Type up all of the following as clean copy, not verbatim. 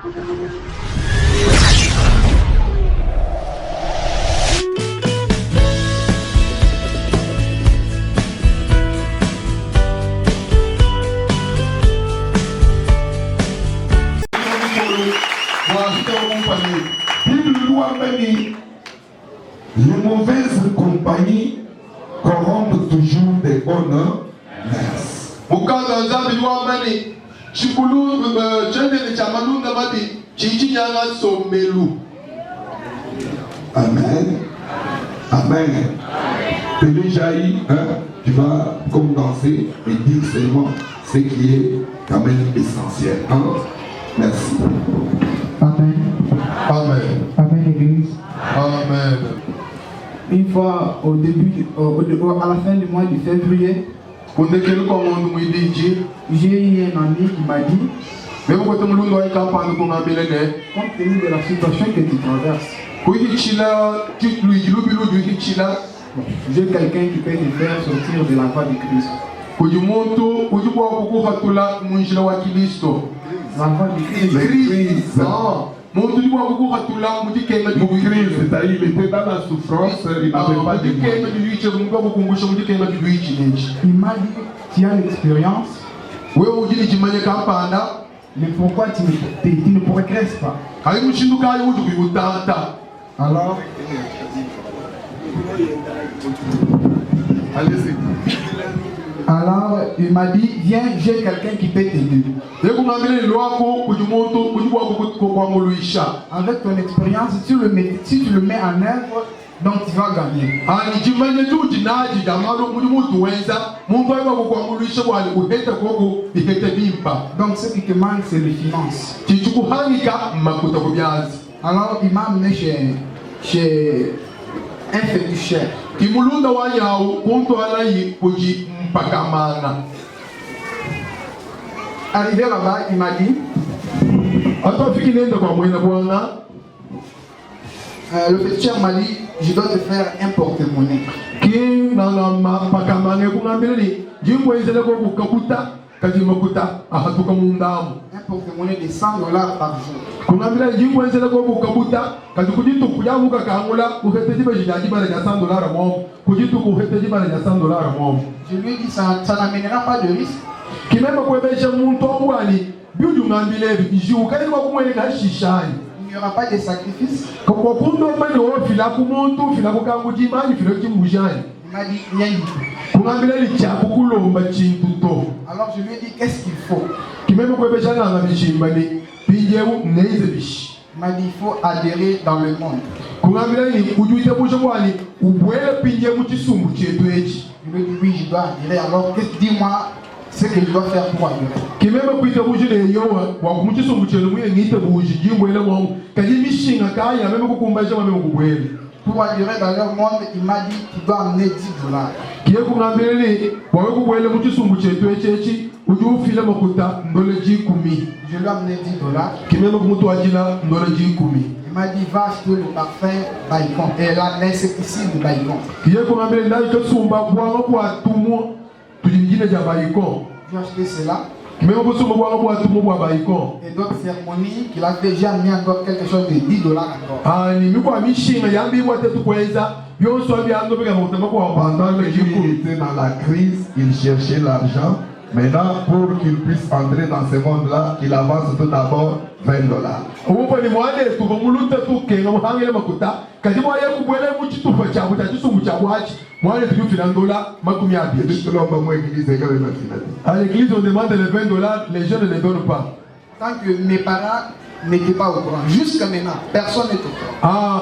Les mauvaises compagnies corrompent toujours des bonnes mœurs. Amen. Amen. Téléjaï, tu vas comme danser et dire seulement ce qui est quand même essentiel. Hein? Merci. Amen. Amen. Amen, Église. Amen. Une fois au début, à la fin du mois de février, j'ai eu un ami qui m'a dit, compte tenu de la situation que tu traverses, j'ai quelqu'un qui peut te faire sortir de la voie du Christ. La voie du Christ. C'est-à-dire il était dans la souffrance, il n'avait pas de moyens. Il m'a dit, tu as l'expérience, mais pourquoi tu ne progresses pas? Alors, allez-y. Alors, il m'a dit, viens, j'ai quelqu'un qui peut t'aider. Avec ton expérience, si tu le mets en œuvre, donc tu vas gagner. Donc ce qui te manque, c'est les finances. Alors, il m'a amené chez un féticheur. Arrivé là-bas, il m'a dit, le féticheur m'a dit, je dois te faire un porte-monnaie. Un porte-monnaie de $100 par jour. Je lui ai dit, ça n'amènera pas de risque. Il n'y aura pas de sacrifice. Il m'a dit, rien du tout. Alors je lui ai dit, qu'est-ce qu'il faut? Il m'a dit, il faut adhérer dans le monde. Je lui ai dit, oui, je dois adhérer. Alors dis-moi ce que je dois faire pour adhérer. Pour adhérer dans leur monde, il m'a dit, tu dois amener $10. Je lui ai amené $10. Il m'a dit, va acheter le parfum Baïkon et l'insecticide de Baïkon. J'ai acheté cela. Et d'autres cérémonies qu'il a déjà mis encore quelque chose de $10 encore. Pendant que lui était dans la crise, il cherchait l'argent. Maintenant, pour qu'il puisse entrer dans ce monde-là, il avance tout d'abord $20. À l'église, on demande les $20, les gens ne les donnent pas. Tant que mes parents n'étaient pas au courant, jusqu'à maintenant, personne n'est au courant.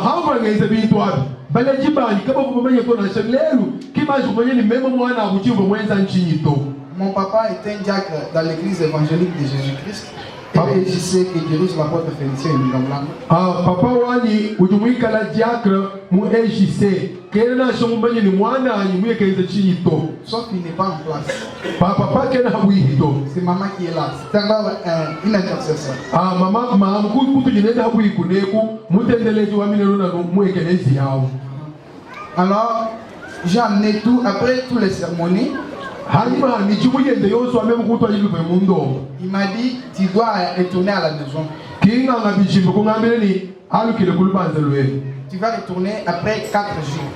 Mon papa est un diacre dans l'église évangélique de Jésus-Christ. Et je sais qu'il dirige la porte Félicien et Mingamblanc. Papa wani ujumuika la diacre mu EJC. Sauf qu'il n'est pas en place. Papa c'est maman qui est là. C'est encore une intercession. Alors, j'ai amené tout, après toutes les cérémonies. Il m'a dit, tu dois retourner à la maison. Tu vas retourner après 4 jours.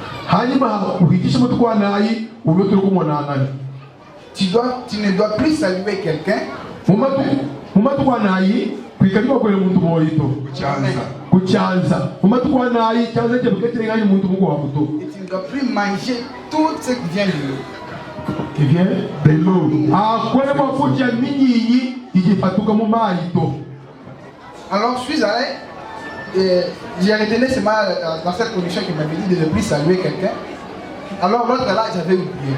Tu ne dois plus saluer quelqu'un. Et tu ne dois plus manger tout ce qui vient de l'eau. Qui vient de l'eau. Alors je suis allé, j'ai retenu seulement dans cette condition qu'il m'avait dit de ne plus saluer quelqu'un. Alors l'autre là, j'avais oublié.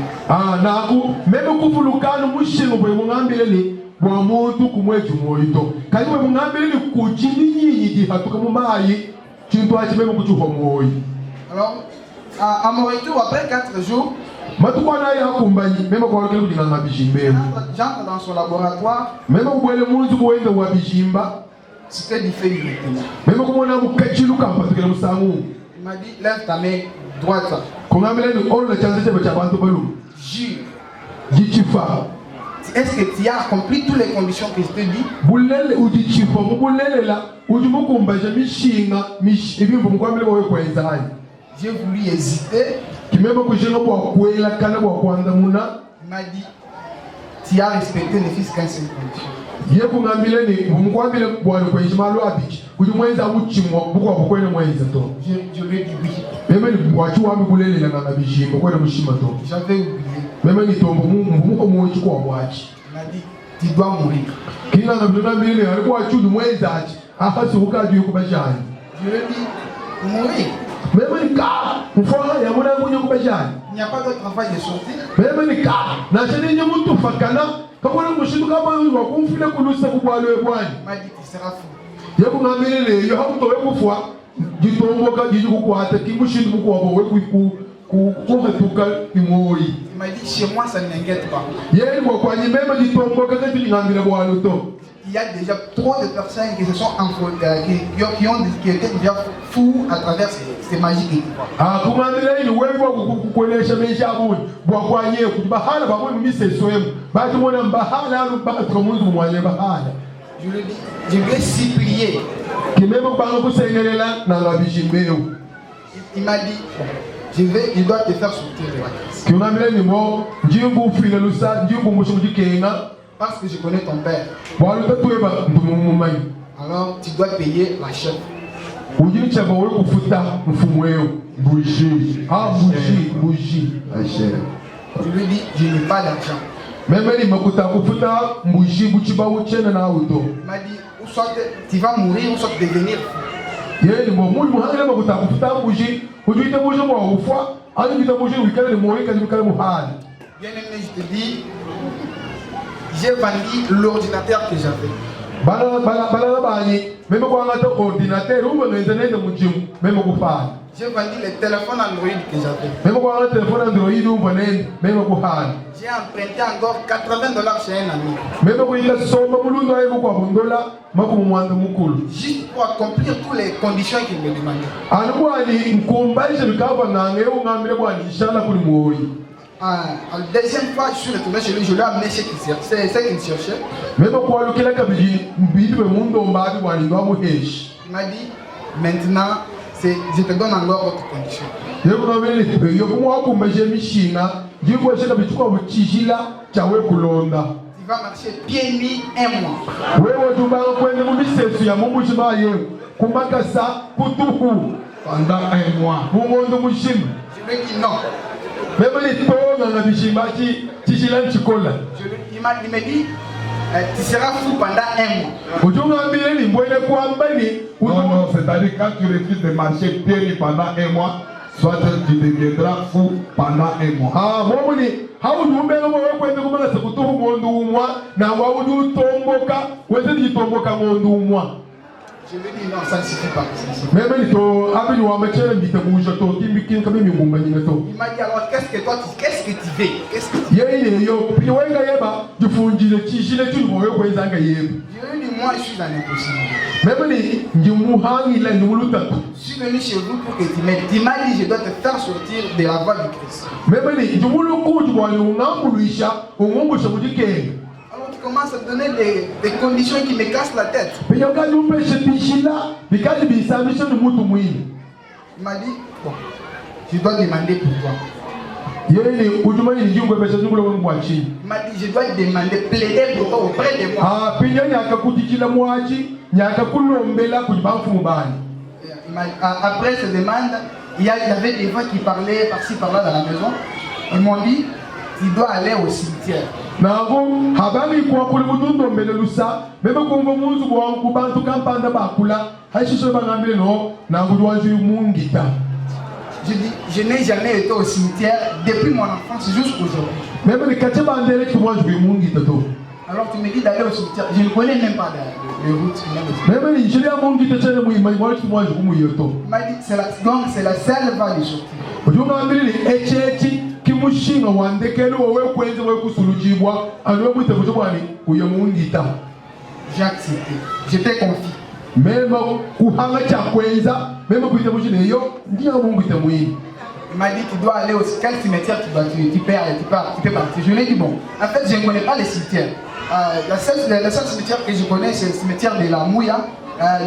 Alors, à mon retour, après 4 jours, j'entre dans son laboratoire. C'était du fait directement. Il m'a dit, lève ta main droite. Jure. Est-ce que tu as accompli toutes les conditions que je te dis? J'ai voulu hésiter. Il m'a dit, tu as respecté ne fût qu'une seule condition. Je lui ai dit oui. J'avais oublié. Il m'a dit, tu dois mourir. Je lui ai dit, mourir. Il n'y a pas d'autre travail de sortir. Il m'a dit, tu seras fou. Il m'a dit, chez moi ça ne m'inquiète pas. Il y a déjà trop de personnes qui se sont qui étaient déjà fous à travers ces magiques et tout. Je lui ai dit, je vais supplier. Il m'a dit, il doit te faire sortir de la crise. Parce que je connais ton père. Alors tu dois payer la chef. Bougie. Je lui ai dit, je n'ai pas d'argent. Il m'a dit, ou soit tu vas mourir, ou soit devenir fou. Bien aimé, je te dis, j'ai vendu l'ordinateur que j'avais. J'ai vendu les téléphones Android que j'avais. J'ai emprunté encore $80 chez un ami. Juste pour accomplir toutes les conditions qu'il me demandait. La deuxième fois, je suis retourné chez lui, je lui ai amené ce qu'il cherchait. Il m'a dit, maintenant, je te donne encore autre condition. Tu vas marcher pieds nus un mois. Pendant un mois. Je lui ai dit non. Il m'a dit, tu seras fou pendant un mois. Non, c'est-à-dire quand tu refuses de marcher pieds nus pendant un mois, soit tu deviendras fou pendant un mois. Je lui ai dit non, ça ne suffit pas. Il m'a dit alors qu'est-ce que tu veux? Je lui ai dit moi je suis un impossible. Je suis venu chez vous pour que tu m'aides. Tu m'as dit je dois te faire sortir de la voie du Christ. Alors tu commences commence à donner des conditions qui me cassent la tête. Il m'a dit, bon, je dois demander pourquoi. Il m'a dit, je dois demander, plaider pour toi auprès de moi. Après cette demande, il y avait des voix qui parlaient par-ci par-là dans la maison. Ils m'ont dit, tu dois aller au cimetière. Je dis, je n'ai jamais été au cimetière depuis mon enfance jusqu'aujourd'hui. Alors tu me dis d'aller au cimetière, je ne connais même pas de route. Il m'a dit, donc c'est la seule voie de sortie. J'ai accepté, j'étais confiant. Il m'a dit, tu dois aller au quel cimetière tu peux partir. Je lui ai dit, bon, en fait, je ne connais pas les cimetières. Le seul cimetière que je connais, c'est le cimetière de la Mouya.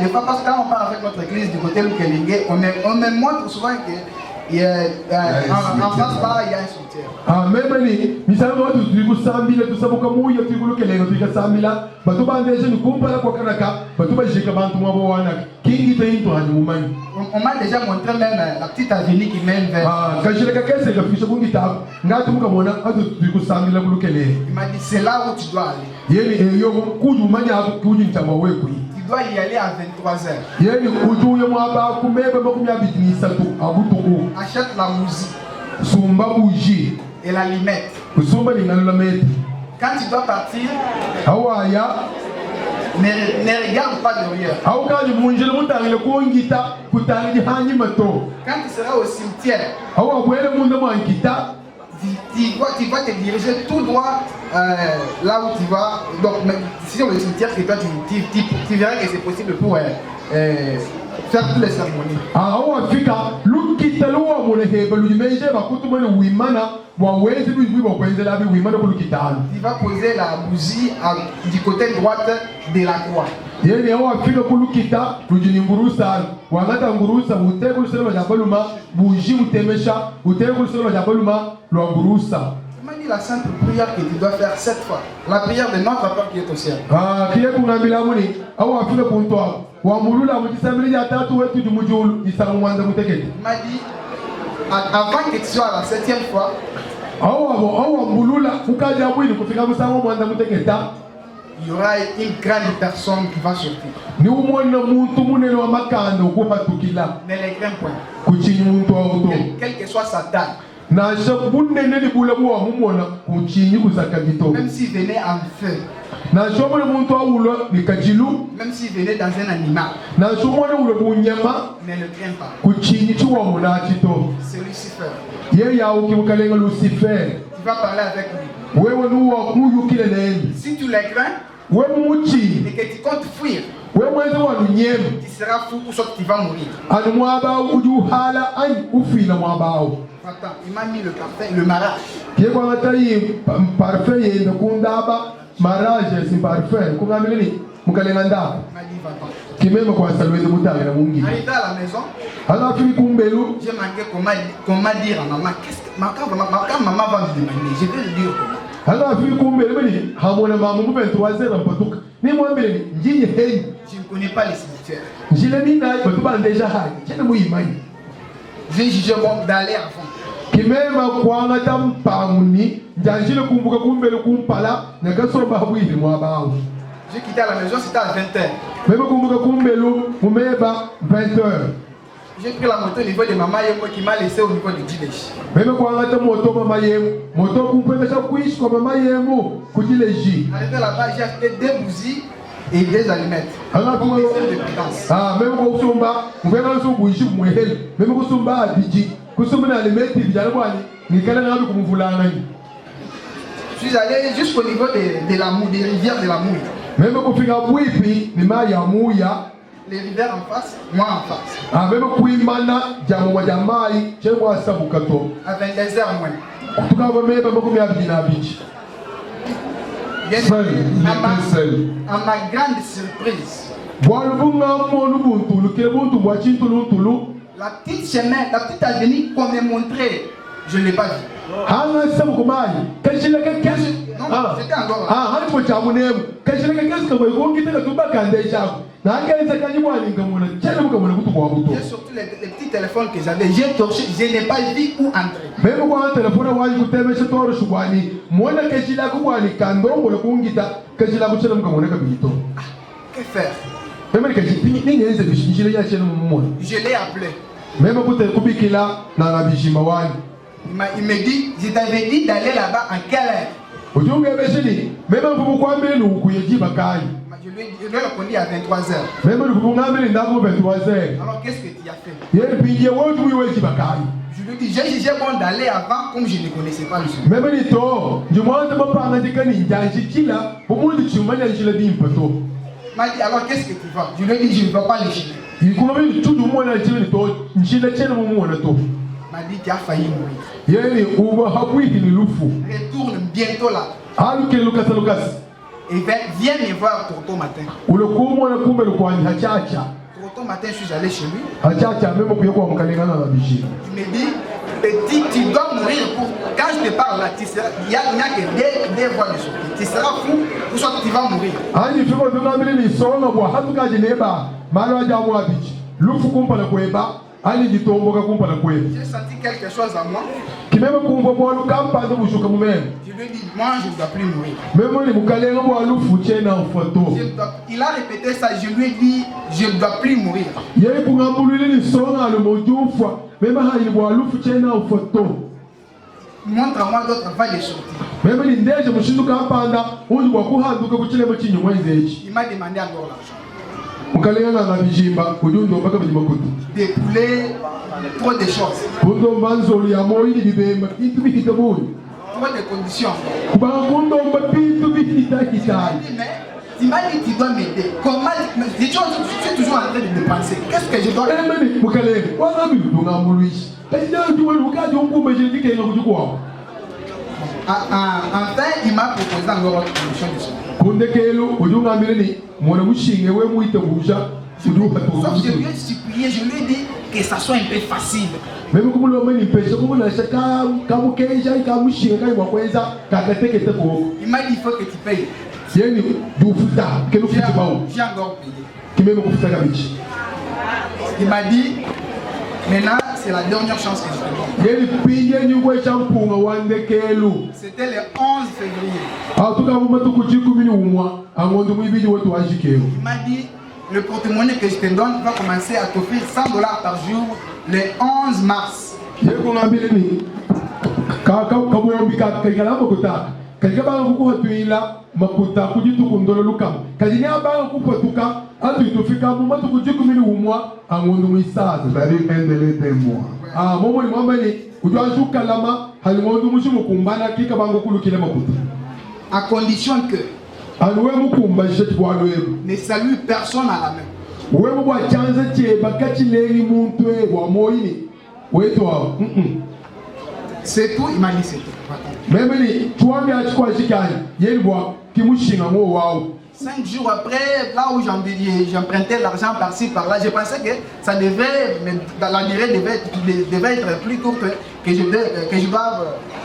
Des fois, parce que quand on part avec notre église du côté Lukelingue, on me montre souvent que en face là, il y a un cimetière. On m'a déjà montré même la petite avenue qui mène vers. Il m'a dit, c'est là où tu dois aller. Tu dois y aller à 23h. Achète la musique et la limette. Quand tu dois partir, ne regarde pas derrière. Quand tu seras au cimetière, tu vas te diriger tout droit là où tu vas. Donc, si c'est le cimetière, c'est toi, tu verras que c'est possible pour faire toutes les cérémonies. Tu vas poser la bougie du côté droite de la croix. Il m'a dit la simple prière que tu dois faire 7 fois. La prière de notre Père qui est au ciel. Il m'a dit, avant que tu sois à la 7e fois, il y aura une grande personne qui va sortir. Ne les crains point. Quelle que soit sa taille. Même s'il venait en feu. Même s'il venait dans un animal. Ne le crains pas. C'est Lucifer. Tu vas parler avec lui. Si tu les crains et que tu comptes fuir, tu seras fou ou soit tu vas mourir. Attends, il m'a mis le parfum, le mariage. Mariage, c'est parfait. Il m'a dit, arrivé à la maison, j'ai manqué comment dire à maman. Quand maman va me demander, je vais lui dire comment. Je ne connais pas les cimetières. J'ai jugé bon d'aller avant. J'ai quitté la maison, c'était à 20h. J'ai pris la moto au niveau de maman et moi qui m'a laissé au niveau de Gilesh. Arrivé là-bas, j'ai acheté 2 bougies et 2 allumettes. Je suis allé jusqu'au niveau de la Mouille, des rivières de la Mouille. Les rivières en face, moi en face. À 22h moins. Seul, il était seul. À ma grande surprise, la petite chemin, la petite avenue qu'on m'a montré, je ne l'ai pas vue. Non, c'était encore là. Et surtout les petits téléphones que j'avais, j'ai torché, je n'ai pas vu où entrer. Que faire? Je l'ai appelé. Il me dit, je t'avais dit d'aller là-bas en quelle heure? Je lui ai répondu à 23h. Alors qu'est-ce que tu as fait? Je lui ai dit, j'ai jugé bon d'aller avant comme je ne connaissais pas le chemin. Il m'a dit, alors qu'est-ce que tu vas? Je lui ai dit, je ne vais pas le chemin. Il m'a dit, tu as failli mourir. Retourne bientôt là. Et viens me voir tôt matin. Tôt matin, je suis allé chez lui. Il me dit, petit, tu dois mourir pour. Quand je te parle là, il n'y a que deux voies de sortie. Tu seras fou, ou soit tu vas mourir. J'ai senti quelque chose à moi. Je lui ai dit, moi je ne dois plus mourir. Il a répété ça, je lui ai dit, je ne dois plus mourir. Montre-moi d'autres voies de sortie. Il m'a demandé encore l'argent. Des poulets, trop de choses. Trop de conditions. Il m'a dit tu dois m'aider. Comment? Je suis toujours en train de dépenser. Qu'est-ce que je dois faire? Enfin, il m'a proposé encore une condition de sortie. Sauf que je lui ai supplié, je lui ai dit que ça soit un peu facile. Il m'a dit il faut que tu payes. J'ai encore payé. Il m'a dit maintenant c'est la dernière chance que je te donne. C'était le 11 février. Il m'a dit le porte-monnaie que je te donne va commencer à t'offrir $100 par jour le 11 mars. C'est-à-dire un délai d'un mois. À condition que ne salue personne à la main. C'est tout, il m'a dit c'est tout. 5 jours après, là où j'empruntais l'argent par-ci, par-là, je pensais que ça devait, la durée devait être plus courte, que je dois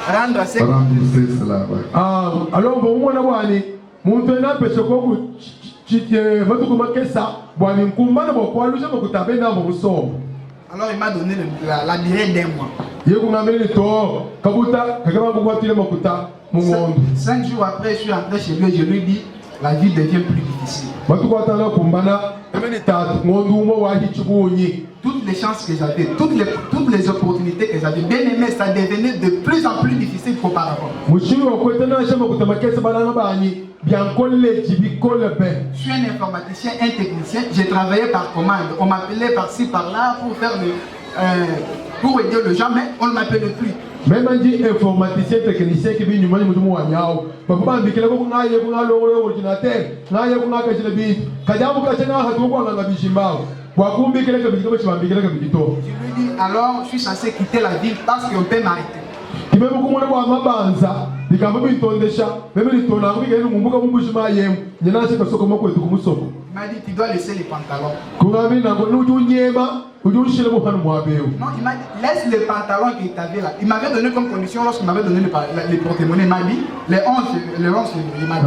rendre ce rembourser cela. Alors, bon, alors il m'a donné la durée d'un mois. 5 jours après, je suis rentré chez lui et je lui ai dit la vie devient plus difficile. Toutes les chances que j'avais, toutes les opportunités que j'avais bien aimé, ça devenait de plus en plus difficile qu'auparavant. Je suis un informaticien, un technicien, j'ai travaillé par commande. On m'appelait par-ci, par-là pour faire pour aider les gens, mais on ne m'appelait plus. Même dit informaticien, technicien qui vient du monde, papa dit que là, on a ordinateur, on a je lui dis alors, je suis censé quitter la ville parce qu'on peut m'arrêter. qui même comme on le voit ma banza il quand même ton déjà même il ton ami qui nous mbuka mbushi mayem il n'a pas soko moko etu kumusoko Il m'a dit tu dois laisser les pantalons. Kurami na nous nyema uju shile mo hanu mwabeo. Non, il m'a dit laisse les pantalons qu'il t'avait là. Il m'avait donné comme condition lorsqu'il m'avait donné les porte-monnaies, il m'a dit les 11 il m'a dit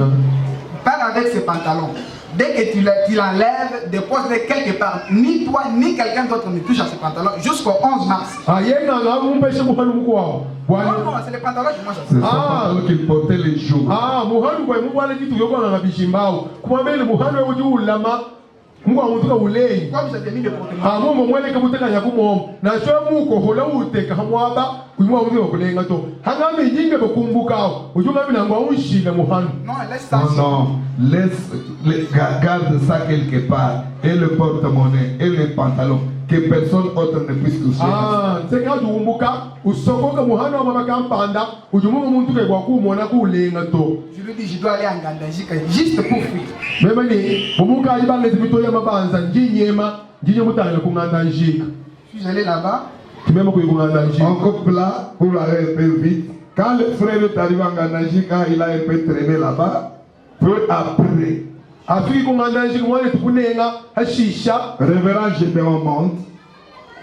pars avec ces pantalons. Dès que tu l'enlèves, dépose-les quelque part. Ni toi, ni quelqu'un d'autre ne touche à ces pantalons jusqu'au 11 mars. Ah, il y a un péché pour nous quoi? Non, c'est les pantalons que moi j'ai. C'est ça qu'il portait les jours. Ah, Mohamed, quoi, moi, je dis tout le monde a bichimbao. Comment même le Mohamed ou du lama? Moi, on doit rouler. Comme je t'ai mis le porte-monnaie. Ah, moi, les kabutaka ya kumo. Na show mu ko hola ute ka mwaba. Kuimwa uzi okulenga to. Hanga me yinge bokumbuka. Ujunga mina ngwa unshila Mohamed. Non, laisse ça. Non, garde ça quelque part. Et le porte-monnaie, et les pantalons. Que personne autre ne puisse toucher. Ah, c'est quand tu umbuka, usoko ka Mohamed wa mama kampanda. Ujumu muntu ke kwa kumona kulenga to. Je lui dis, je dois aller en Gandajika juste pour fuir. Même ni, umuka iba les mito ya mabanza njinyema, njinye mutale kunganda njika. Je suis allé là-bas. Même ko kunganda njika. On coupe là pour aller un peu vite. Quand le frère est arrivé en Ganajika, il a un peu traîné là-bas. Peu après, Afrique kunganda njika mwana tukunenga hashisha. révérend Gédéon monte.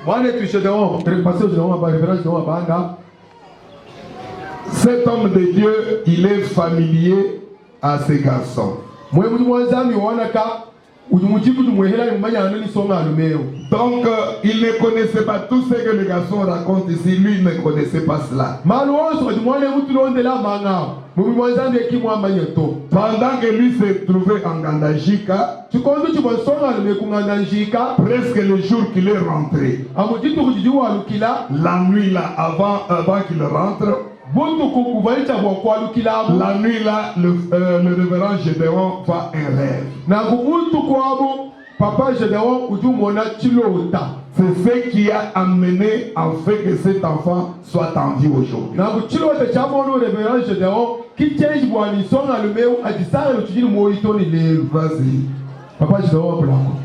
Mwana tu Gédéon, passé au Gédéon ba révérend Gédéon banga. Cet homme de Dieu, il est familier à ces garçons. Mwe mu mwanzami wanaka ujumujiku tumwehela yumanya ni songa lumeo. Donc, il ne connaissait pas tout ce que les garçons racontent ici. Lui, il ne connaissait pas cela. Pendant que lui se trouvait en Gandajika, presque le jour qu'il est rentré, la nuit là, avant qu'il rentre, la nuit là, le révérend Gédéon voit un rêve. Papa Gédéon C'est ce qui a amené en fait que cet enfant soit en vie aujourd'hui. Vas-y. Papa Gédéon.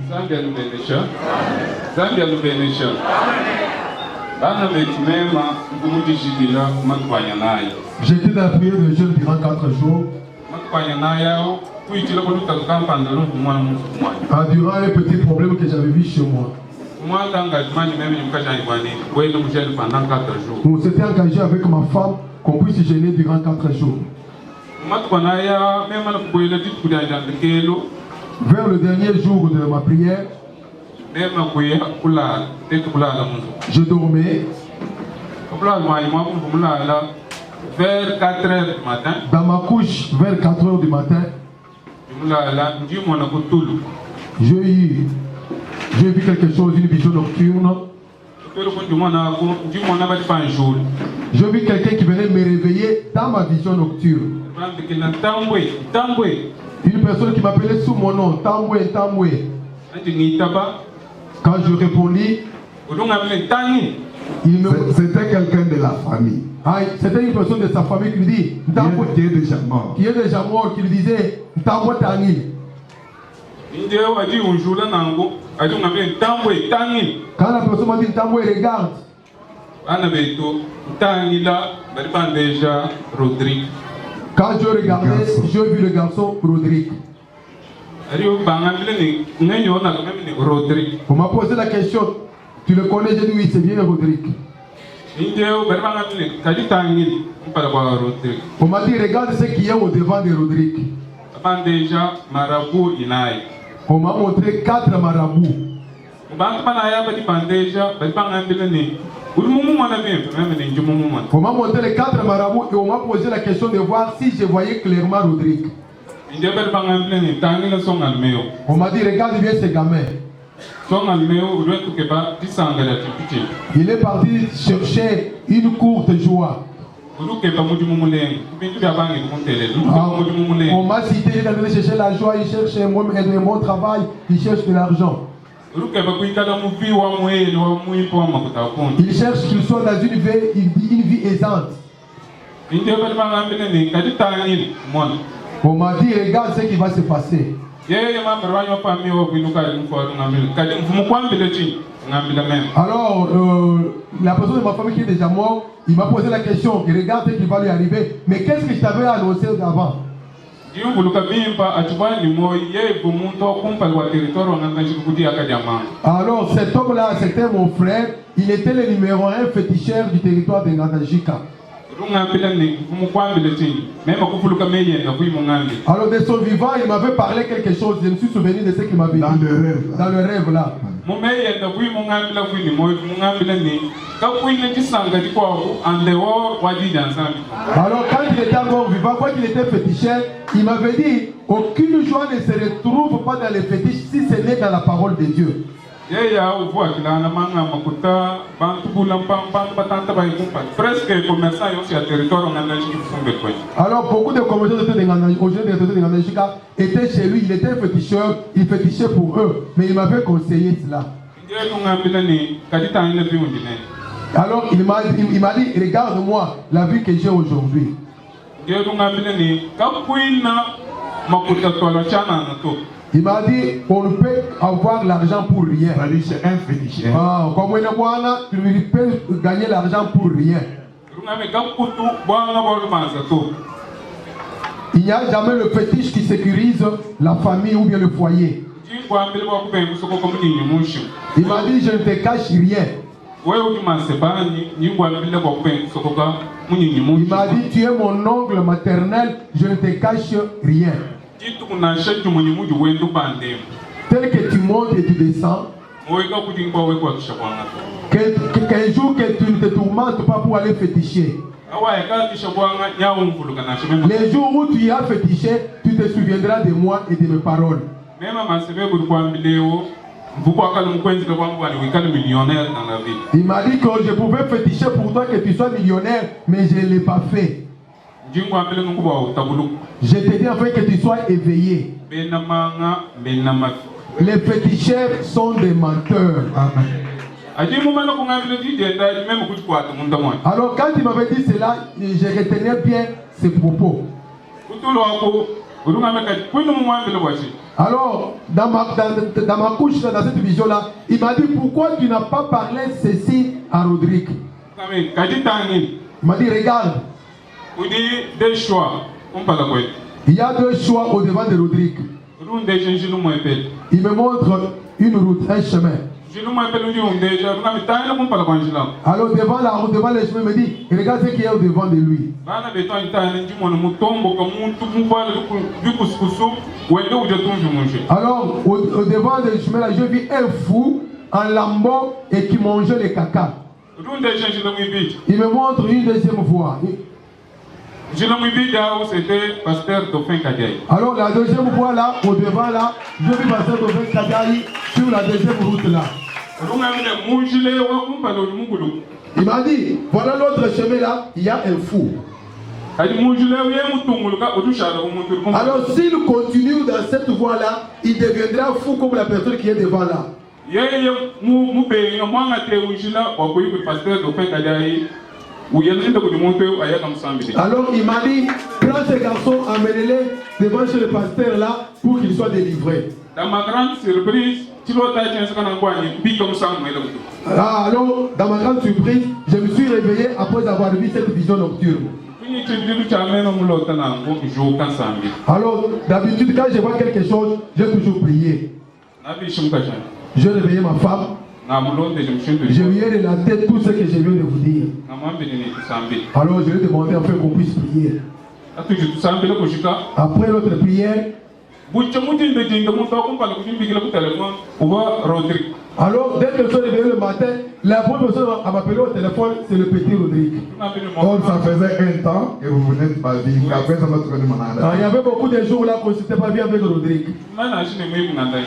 Zambia nous bénisse. Zambia nous bénisse. J'étais dans la prière de jeûne durant 4 jours. Durant un petit problème que j'avais vu chez moi. On s'était engagé avec ma femme qu'on puisse jeûner durant 4 jours. Vers le dernier jour de ma prière, je dormais. Vers 4 heures du matin. Dans ma couche, vers 4 heures du matin, j'ai vu quelque chose, une vision nocturne. J'ai vu quelqu'un qui venait me réveiller dans ma vision nocturne. Une personne qui m'appelait sous mon nom, Tamboué, Tamboué. Quand je répondis, c'était quelqu'un de la famille. C'était une personne de sa famille qui lui dit, qui est déjà mort. Qui est déjà mort, qui lui disait, Tamboué Tangi. Quand la personne m'a dit Tamboué, regarde. Quand je regardais, j'ai vu le garçon Rodrigue. On m'a posé la question, tu le connais? J'ai dit oui, c'est bien Rodrigue. On m'a dit regarde ce qu'il y a au devant de Rodrigue. On m'a montré 4 marabouts. On m'a montré les 4 marabouts et on m'a posé la question de voir si je voyais clairement Rodrigue. On m'a dit regarde bien ce gamin. Il est parti chercher une courte joie. On m'a cité, il est allé chercher la joie, il cherche un bon travail, il cherche de l'argent. Il cherche qu'il soit dans une vie aisante. On m'a dit, regarde ce qui va se passer. ngambila même. Alors, la personne de ma famille qui est déjà mort, il m'a posé la question, il regarde ce qui va lui arriver, mais qu'est-ce que je t'avais annoncé avant? Alors cet homme-là, c'était mon frère, il était le numéro 1 féticheur du territoire de Ngandajika. Alors de son vivant, il m'avait parlé quelque chose, je me suis souvenu de ce qu'il m'avait dit. Dans le rêve là. Alors quand il était encore vivant, quand il était féticheur, il m'avait dit, aucune joie ne se retrouve pas dans les fétiches si ce n'est dans la parole de Dieu. Alors beaucoup de commerçants de Ngandajika étaient chez lui, il était féticheur, il fétichait pour eux, mais il m'avait conseillé cela. Alors il m'a dit, regarde-moi la vie que j'ai aujourd'hui. Il m'a dit, on ne peut avoir l'argent pour rien. C'est un féticheur. Comme tu peux gagner l'argent pour rien. Il n'y a jamais le fétiche qui sécurise la famille ou bien le foyer. Il m'a dit, je ne te cache rien. Il m'a dit, tu es mon oncle maternel, je ne te cache rien. Tel que tu montes et tu descends, qu'un jour que tu ne te tourmentes pas pour aller féticher. Les jours où tu iras féticher, tu te souviendras de moi et de mes paroles. Il m'a dit que je pouvais féticher pour toi que tu sois millionnaire, mais je ne l'ai pas fait. Je te dis afin que tu sois éveillé. Les féticheurs sont des menteurs. Alors quand il m'avait dit cela, je retenais bien ses propos. Alors, dans ma couche, dans cette vision-là, il m'a dit, pourquoi tu n'as pas parlé ceci à Rodrigue? Il m'a dit, regarde. Il y a deux choix au devant de Rodrigue. Il me montre une route, un chemin. Alors devant la route, devant le chemin, il me dit, regarde ce qu'il y a au devant de lui. Alors au devant du chemin là, je vis un fou en lambeau et qui mangeait les caca. Il me montre une deuxième voie. Alors la deuxième fois là, au devant là, je vis pasteur Dauphin Kadiaï sur la deuxième route là. Il m'a dit, voilà l'autre chemin là, il y a un fou. Alors s'il continue dans cette voie là, il deviendra fou comme la personne qui est devant là. Alors il m'a dit, prends ce garçon, amenez-les devant chez le pasteur là pour qu'il soit délivré. Dans ma grande surprise, alors, dans ma grande surprise, je me suis réveillé après avoir vu cette vision nocturne. Alors, d'habitude, quand je vois quelque chose, j'ai toujours prié. Je réveillais ma femme. Je lui ai relaté tout ce que je viens de vous dire. Alors, je lui ai demandé afin qu'on puisse prier. Après notre prière, alors, dès que je suis réveillé le matin, la première personne à m'appeler au téléphone, c'est le petit Rodrigue. Oh, ça faisait un temps et vous venez de pas dire. Après, ça m'a trouvé il y avait beaucoup de jours là qu'on ne s'était pas vu avec Rodrigue.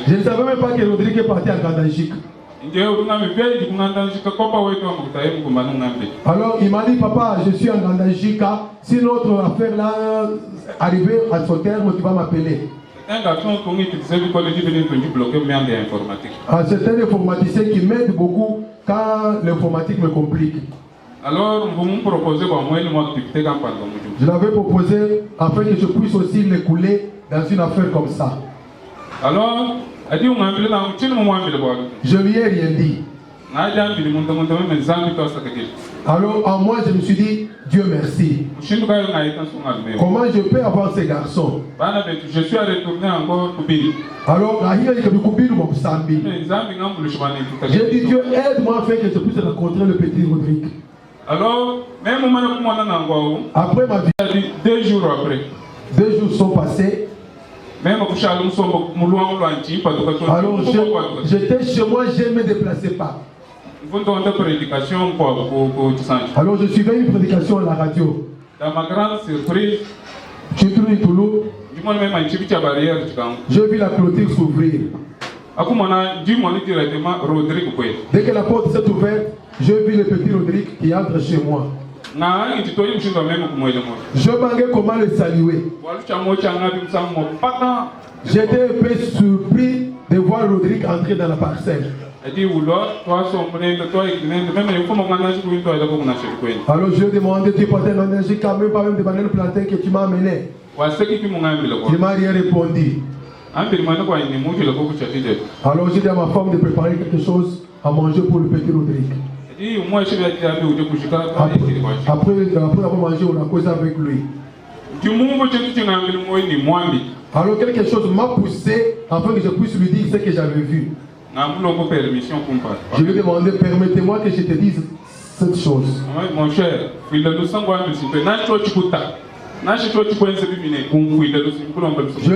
Je ne savais même pas que Rodrigue est parti à Ngandajika. Alors il m'a dit, papa, je suis en Ngandajika. Si notre affaire là arrive à son terme, tu vas m'appeler. C'est un informaticien qui m'aide beaucoup quand l'informatique me complique. Alors, vous me proposez je l'avais proposé afin que je puisse aussi l'écouler dans une affaire comme ça. Alors, je lui ai rien dit. Alors en moi je me suis dit, Dieu merci. Comment je peux avoir ces garçons? Je suis retourné encore Kubili. Alors j'ai dit, Dieu aide-moi afin que je puisse rencontrer le petit Rodrigue. Alors, même après ma vie, 2 jours après, 2 jours sont passés. Alors j'étais chez moi, je ne me déplaçais pas. Alors je suivais une prédication à la radio. Dans ma grande surprise, j'ai vu la clôture s'ouvrir. Dès que la porte s'est ouverte, j'ai vu le petit Rodrigue qui entre chez moi. Je manquais comment le saluer. J'étais un peu surpris de voir Rodrigue entrer dans la parcelle. Alors je lui ai demandé, tu portais un énergie quand même, pas même de bananes plantains que tu m'as amené. Il m'a rien répondu. Alors j'ai dit à ma femme de préparer quelque chose à manger pour le petit Rodrigue. Après avoir mangé, on a causé avec lui. Alors quelque chose m'a poussé afin que je puisse lui dire ce que j'avais vu. Je lui ai demandé, permettez-moi que je te dise cette chose. Mon cher, je lui ai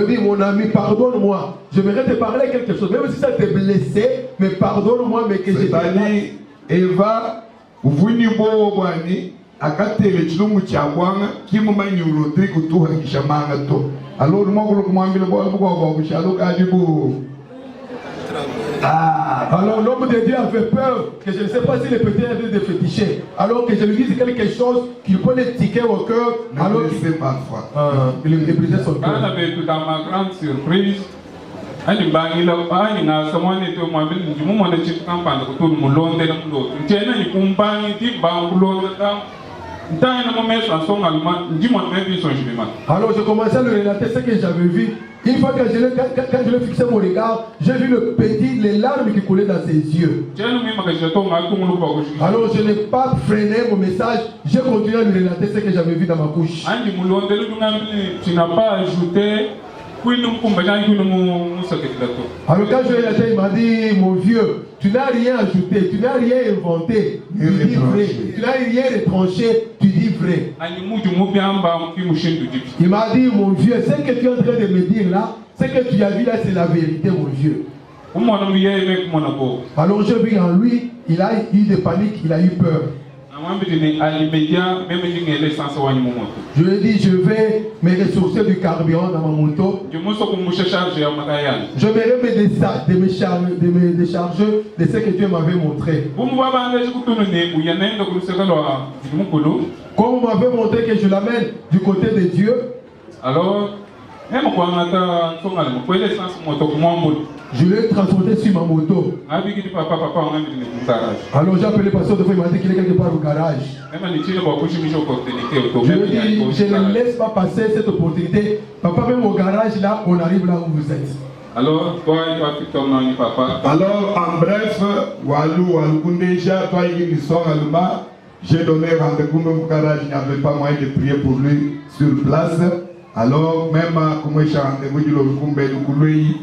dit, mon ami, pardonne-moi. Je voudrais te parler quelque chose. Même si ça t'a blessé, mais pardonne-moi, mais que je te dise. Eva, vous n'y voyez akatele chilungu cha bwanga kimumanyi Rodrigue kutuha kishamanga to. Alors moi le mwambile bo bo kushalo kadibu. Alors l'homme de Dieu avait peur que je ne sais pas si le petit avait des fétichés. Alors que je lui dise quelque chose qui peut le tiquer au cœur. Alors il sait parfois. Il brisait son cœur. Dans ma grande surprise, ani bangila ani na samani to mwambile njimu mwana chitu kampanda kutu mulonde na mloto. Nchena ni kumbangi ti bangulonde ta. Alors je commençais à lui relater ce que j'avais vu. Une fois que quand je l'ai fixé mon regard, j'ai vu le petit, les larmes qui coulaient dans ses yeux. Alors je n'ai pas freiné mon message, j'ai continué à lui relater ce que j'avais vu dans ma couche. Tu n'as pas ajouté. Alors quand je l'ai relaté, il m'a dit, mon vieux, tu n'as rien ajouté, tu n'as rien inventé, tu dis vrai. Tu n'as rien retranché, tu dis vrai. Il m'a dit, mon vieux, ce que tu es en train de me dire là, ce que tu as vu là, c'est la vérité, mon vieux. Alors j'ai vu en lui, il a eu de panique, il a eu peur. Je lui ai dit, je vais me ressourcer du carburant dans ma moto. Je vais me décharger de ce que Dieu m'avait montré. Comme on m'avait montré que je l'amène du côté de Dieu. Alors, je l'ai transporté sur ma moto. Alors j'ai appelé le pasteur de fois, il m'a dit qu'il est quelque part au garage. Je lui ai dit, je ne laisse pas passer cette opportunité. Papa, même au garage là, on arrive là où vous êtes. Alors, toi, il va plutôt non, papa. Alors, en bref, Walou Kundéja, toi, il sort à l'Uma. J'ai donné rendez-vous même au garage, il n'y avait pas moyen de prier pour lui sur place. Alors, même comme j'ai rendez-vous du Lorkumbe du Kouloui,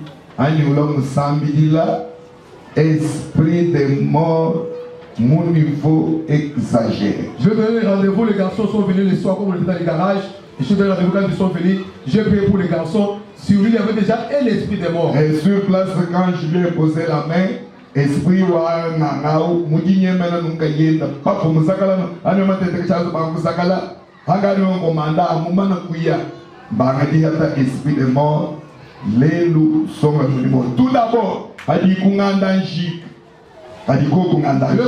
esprit de mort, mon niveau exagéré. Je vais donner rendez-vous, les garçons sont venus le soir comme on était dans le garage. Je suis donné rendez-vous quand ils sont venus. J'ai prié pour les garçons. Sur lui, il y avait déjà un esprit de mort. Et sur place, quand je lui ai posé la main, esprit wa nangao, mujinye mena nunca yenda. Papa musakala, anema tete chazo pa musakala. Hangani on commanda amumana kuya. Bangadi hata esprit de mort. Tout d'abord, je vais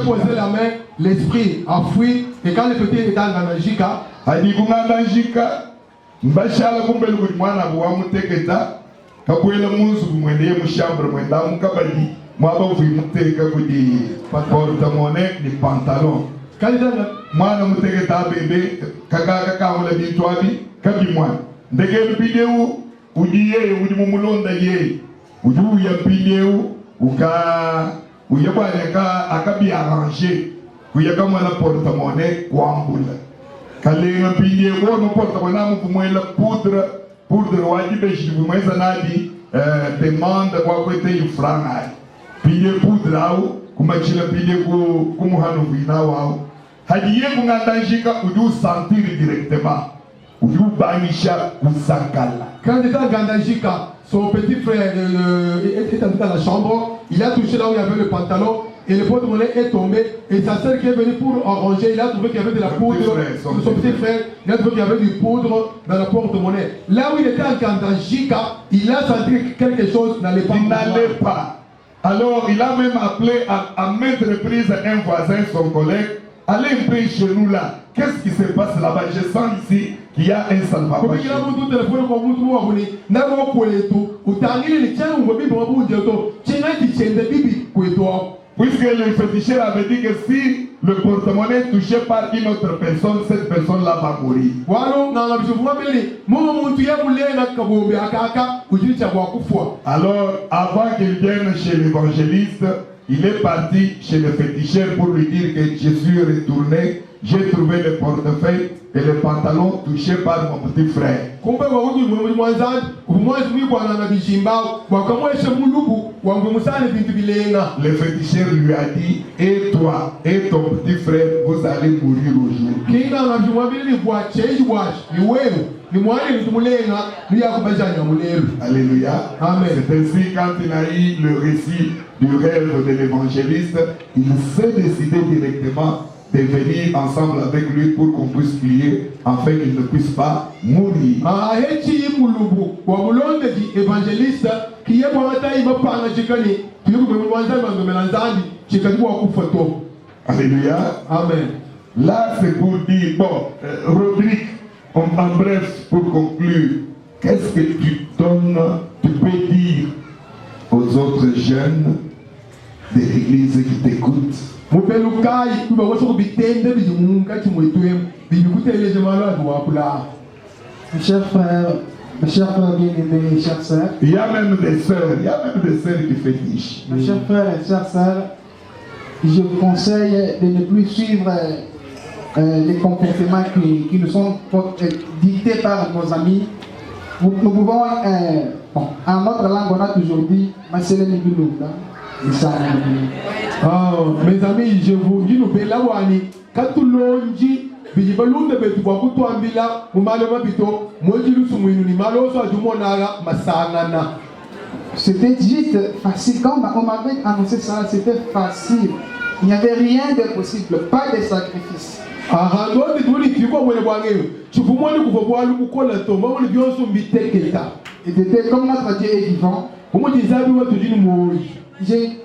poser la main, l'esprit a fui, et quand le petit est dans la Jika, udiye udi mumulonda ye udu ya pideu uka où il y a bien arrangé, où il y a comme un porte-monnaie, quoi, quand les piliers, on porte-monnaie, pour moi, la poudre, vous m'avez demande, quoi, côté, il franc, pilier poudre, comme tu l'as pilier, comme on Hadiye kungatangika udu sentir directement. Udu banisha kusakala. Quand il était à Gandajika, son petit frère était entré dans la chambre, il a touché là où il y avait le pantalon et le porte-monnaie est tombé et sa soeur qui est venue pour arranger, il a trouvé qu'il y avait de la poudre. Son petit frère, il a trouvé qu'il y avait du poudre dans la porte-monnaie. Là où il était à Gandajika, il a senti que quelque chose n'allait pas. Il n'allait pas. Alors il a même appelé à maintes reprises un voisin, son collègue. Allez un peu chez nous là. Qu'est-ce qui se passe là-bas? Je sens ici qu'il y a un salvador. Puisque le féticheur avait dit que si le porte-monnaie est touché par une autre personne, cette personne-là va mourir. Alors, avant qu'il vienne chez l'évangéliste, il est parti chez le féticheur pour lui dire que je suis retourné, j'ai trouvé le portefeuille et le pantalon touché par mon petit frère. Le féticheur lui a dit, et toi et ton petit frère, vous allez mourir aujourd'hui. Alléluia. Amen. C'est ainsi quand il a eu le récit du rêve de l'évangéliste, il s'est décidé directement de venir ensemble avec lui pour qu'on puisse prier afin qu'il ne puisse pas mourir. Alléluia. Amen. Là c'est pour dire, bon, Rodrigue, en bref, pour conclure, qu'est-ce que tu peux dire aux autres jeunes de l'église qui t'écoutent? Mes chers frères bien-aimés, mes chères sœurs. Il y a même des sœurs, qui fétichent. Mes chers frères et chères sœurs, je vous conseille de ne plus suivre les comportements qui nous sont dictés par nos amis. Nous pouvons, en notre langue, on a toujours dit, mes amis, je vous dis, nous Belawani, Katulonji, Bibalunda Betuakutu Ambila, Umalama Bito, Mojilu Sumuini, Maloso Ajumonara, Masanana. C'était juste facile. Quand on m'avait annoncé ça, c'était facile. Il n'y avait rien d'impossible, pas de sacrifice. Et c'était comme notre Dieu est vivant.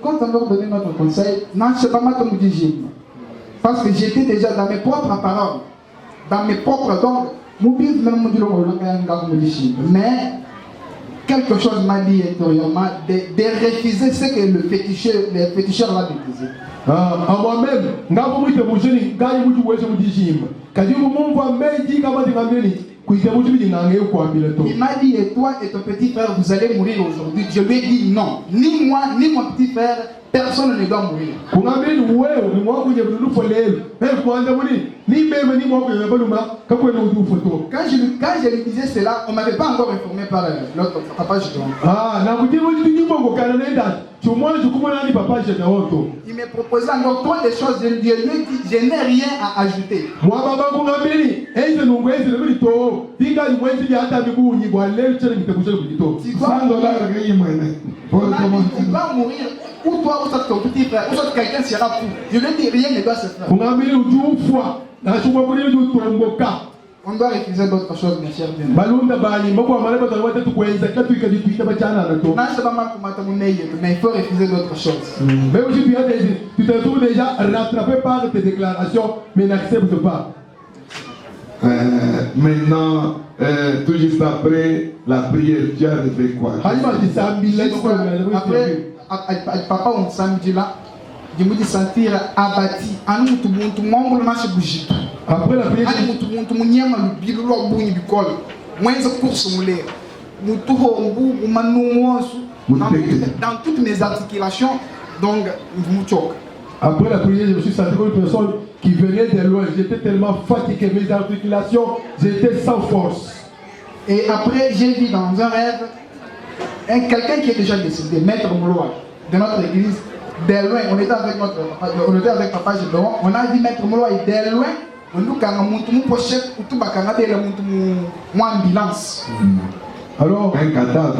Quand on leur donnait notre conseil, non, je ne sais pas comment me dire. Parce que j'étais déjà dans mes propres paroles, dans mes propres dons. Mais quelque chose m'a dit intérieurement de refuser ce que le féticheur l'a disait. À moi-même, il m'a dit, et toi et ton petit frère, vous allez mourir aujourd'hui. Je lui ai dit non. Ni moi, ni mon petit frère, personne ne doit mourir. Quand je lui disais cela, on ne m'avait pas encore informé par l'autre papa. Il me proposait encore trop de choses. Je lui ai dit, je n'ai rien à ajouter. On va mourir. Ou toi, ou ton petit frère, ou quelqu'un sera fou. Je lui ai dit, rien ne doit se faire. On doit refuser d'autres choses, mes chers bien. Mais il faut refuser d'autres choses. Mais aujourd'hui, tu te trouves déjà rattrapé par tes déclarations, mais n'accepte pas. Maintenant, tout juste après la prière, tu as rêvé quoi? Après, papa, on samedi là, je me dis sentir abattu. Après la prière, dans toutes mes articulations, Donc, vous me choquez. Après la prière, je me suis senti comme une personne qui venait de loin. J'étais tellement fatigué, mes articulations, j'étais sans force. Et après, j'ai vu dans un rêve quelqu'un qui est déjà décédé, Maître Mouloua, de notre église. De loin, on était avec papa Gédéon, on a vu Maître Mouloua et de loin, on nous a dit ambulance. Alors,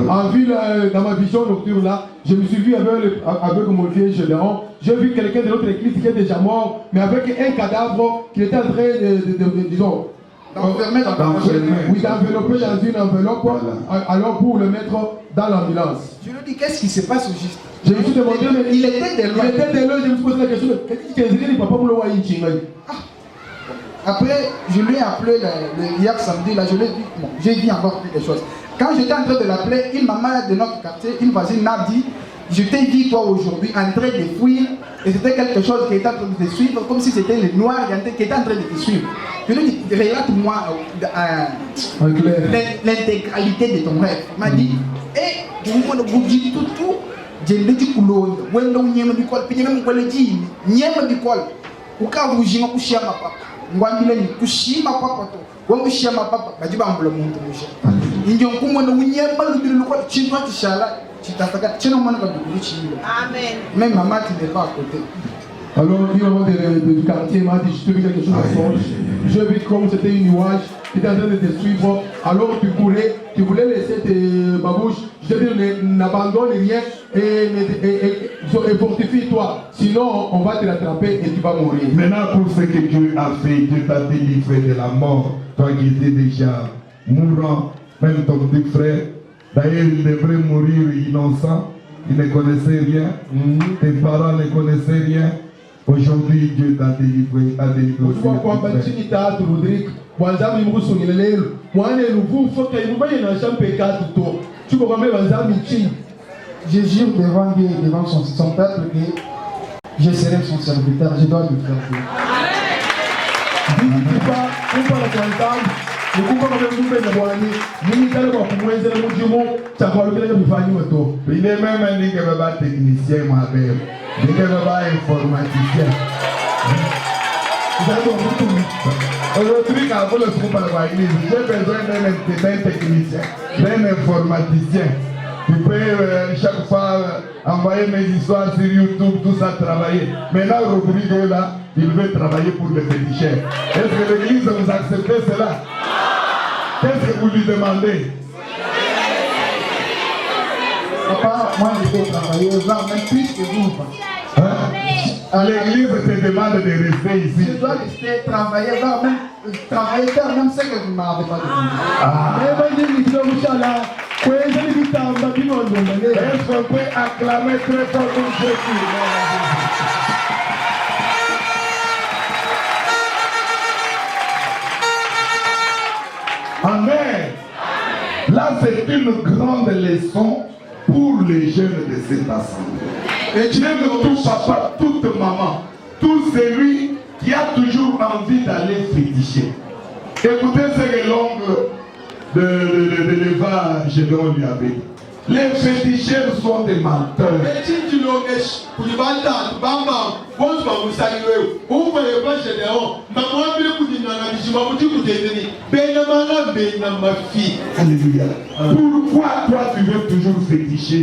en vue dans ma vision nocturne là, je me suis vu avec mon vieux Gédéon. J'ai vu quelqu'un de notre église qui est déjà mort, mais avec un cadavre qui était en train disons, d'envelopper dans une enveloppe, alors pour le mettre dans l'ambulance. Je lui ai dit, qu'est-ce qui se passe au juste? Je me suis demandé, mais il était de loin. Je me suis posé la question, qu'est-ce que papa pour le voir ici? Après, je lui ai appelé hier samedi, là, je lui ai dit, bon, j'ai dit encore quelque chose. Quand j'étais en train de l'appeler, une maman de notre quartier, une voisine m'a dit, je t'ai dit toi aujourd'hui en train de fuir, et c'était quelque chose qui était en train de te suivre, comme si c'était le noir qui était en train de te suivre. Je lui ai dit, relate-moi l'intégralité de ton rêve. Il m'a dit, et vous dites tout, je l'ai dit, vous ngwambile ni kushima papa to wangu shima papa bajiba ambula muntu musha injo kumona unyemba lubilo lokwa chindwa tishala chitafaka chino mwana ka bibulu chilo amen même maman tu n'est pas à côté. Alors lui maman du quartier m'a dit je te dis quelque chose à son. Je vis comme c'était une nuage qui était en train de te suivre, alors tu courais, tu voulais laisser tes babouches, je te dis n'abandonne rien et fortifie-toi, sinon on va te rattraper et tu vas mourir. Maintenant pour ce que Dieu a fait, Dieu t'a délivré de la mort, toi qui étais déjà mourant, même ton petit frère, d'ailleurs il devrait mourir innocent, il ne connaissait rien, tes parents ne connaissaient rien. Aujourd'hui, Dieu t'a délivré, Je jure devant Dieu et devant son peuple que je serai son serviteur, je dois lui faire Dieu. Il est même un technicien, ma belle. Il est même informaticien. Aujourd'hui, quand vous le trouvez à l'église, j'ai besoin d'un technicien, d'un informaticien. Tu peux chaque fois envoyer mes histoires sur YouTube, tout ça, travailler. Maintenant, Rodrigo là, il veut travailler pour les féticheurs. Est-ce que l'église vous accepte cela? Qu'est-ce que vous lui demandez? Papa, moi je peux travailler là, même plus que vous. L'église te demande de rester ici. Je dois rester travailler là, même travailler, faire même ce que vous ne m'avez pas demandé. Est-ce qu'on peut acclamer très fort pour Jésus? Amen. Là, c'est une grande leçon pour les jeunes de cette assemblée. Et même tout papa, toute maman, tout celui qui a toujours envie d'aller féticher. Écoutez ce que l'oncle de l'Eva Gédéon lui avait dit. Les féticheurs sont des menteurs. Alléluia. Pourquoi toi tu veux toujours féticher?